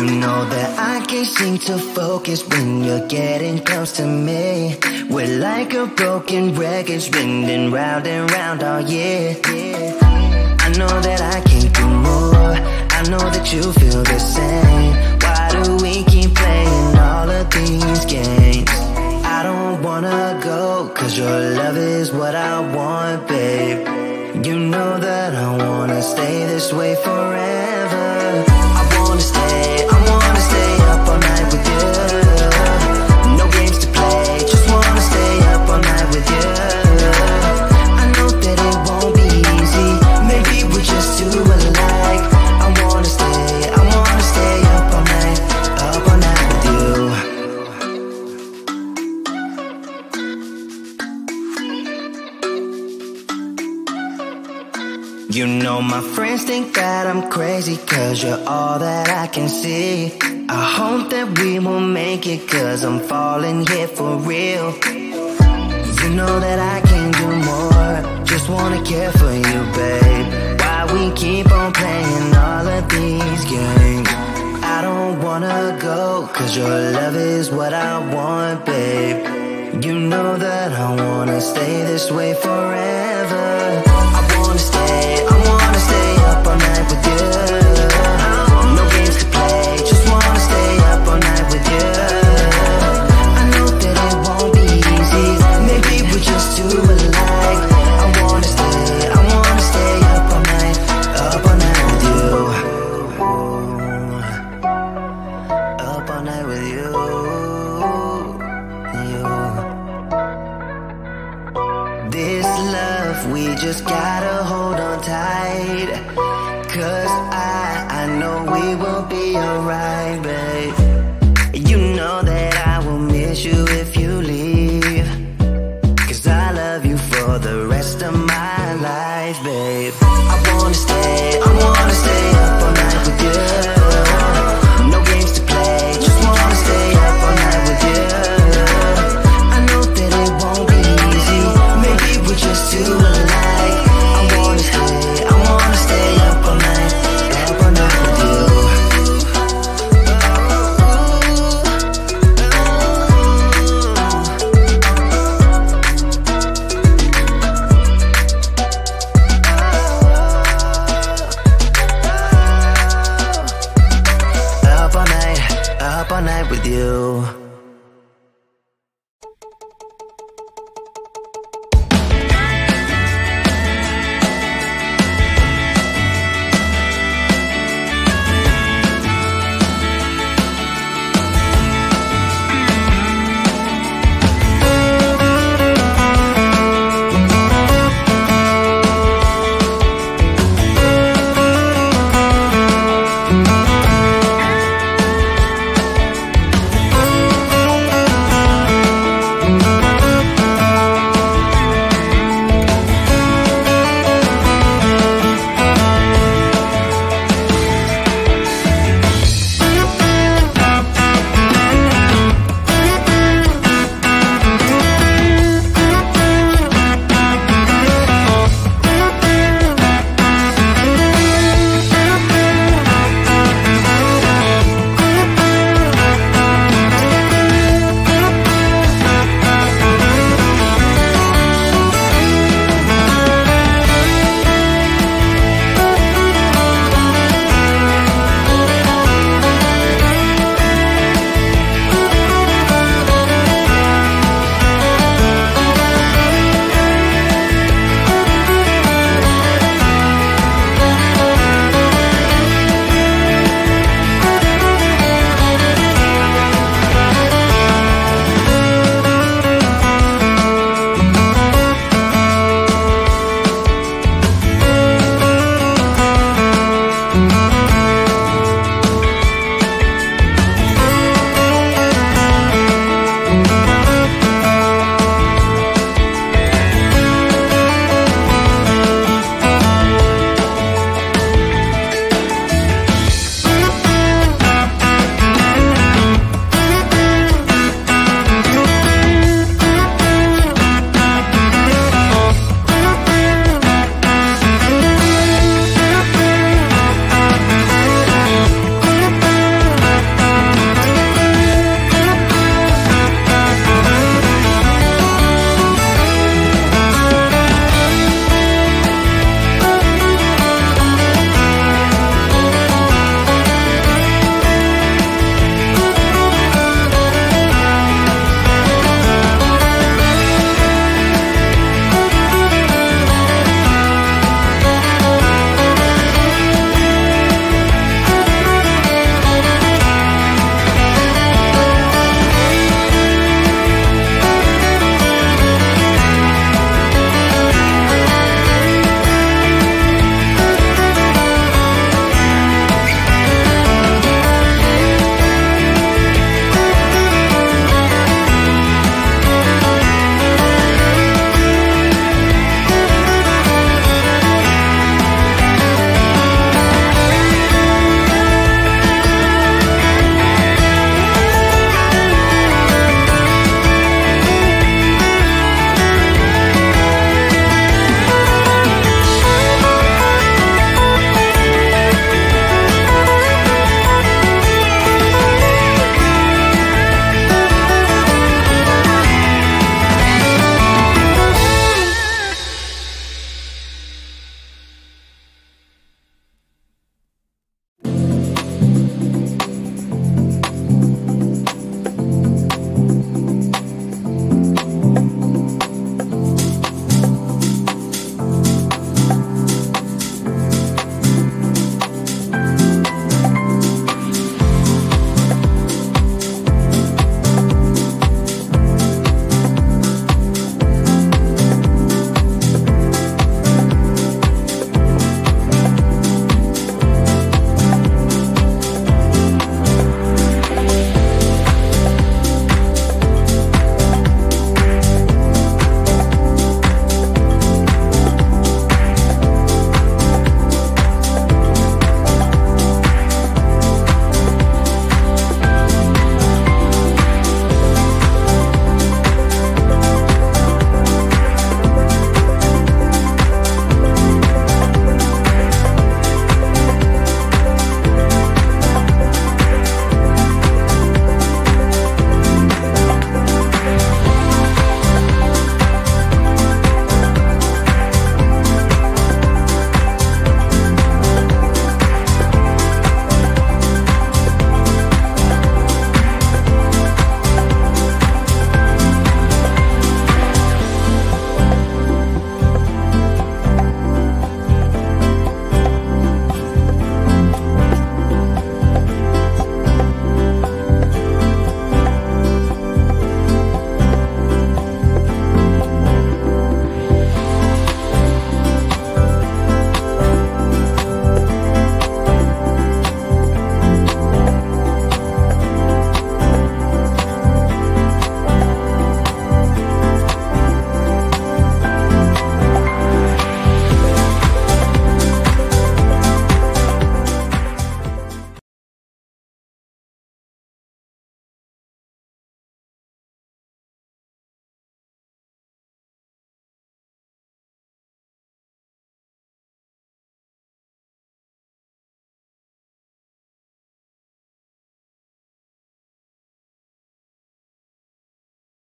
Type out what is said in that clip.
You know that I can't seem to focus when you're getting close to me. We're like a broken record spinning round and round all year. I know that I can do more, I know that you feel the same. Why do we keep playing all of these games? I don't wanna go, cause your love is what I want, babe. You know that I wanna stay this way forever. I wanna stay up all night with you. No games to play, just wanna stay up all night with you. I know that it won't be easy, maybe we're just too alike. I wanna stay up all night with you. You know my friends think that I'm crazy, cause you're all that I can see. I hope that we will make it, cause I'm falling here for real. You know that I can do more, just wanna care for you, babe. Why we keep on playing all of these games? I don't wanna go, cause your love is what I want, babe. You know that I wanna stay this way forever. I wanna stay up all night with you. No games to play, just wanna stay up all night with you. I know that it won't be easy, maybe we're just too alike. I wanna stay up all night with you. Up all night with you. This love, we just gotta hold on tight, cause I know we will be alright, babe. You know that I will miss you if you leave, cause I love you for the rest of my life, babe. I wanna stay up all night with you. No games to play, just wanna stay up all night with you. I know that it won't be easy, maybe we're just too alike. I wanna stay up all night with you. Up all night with you.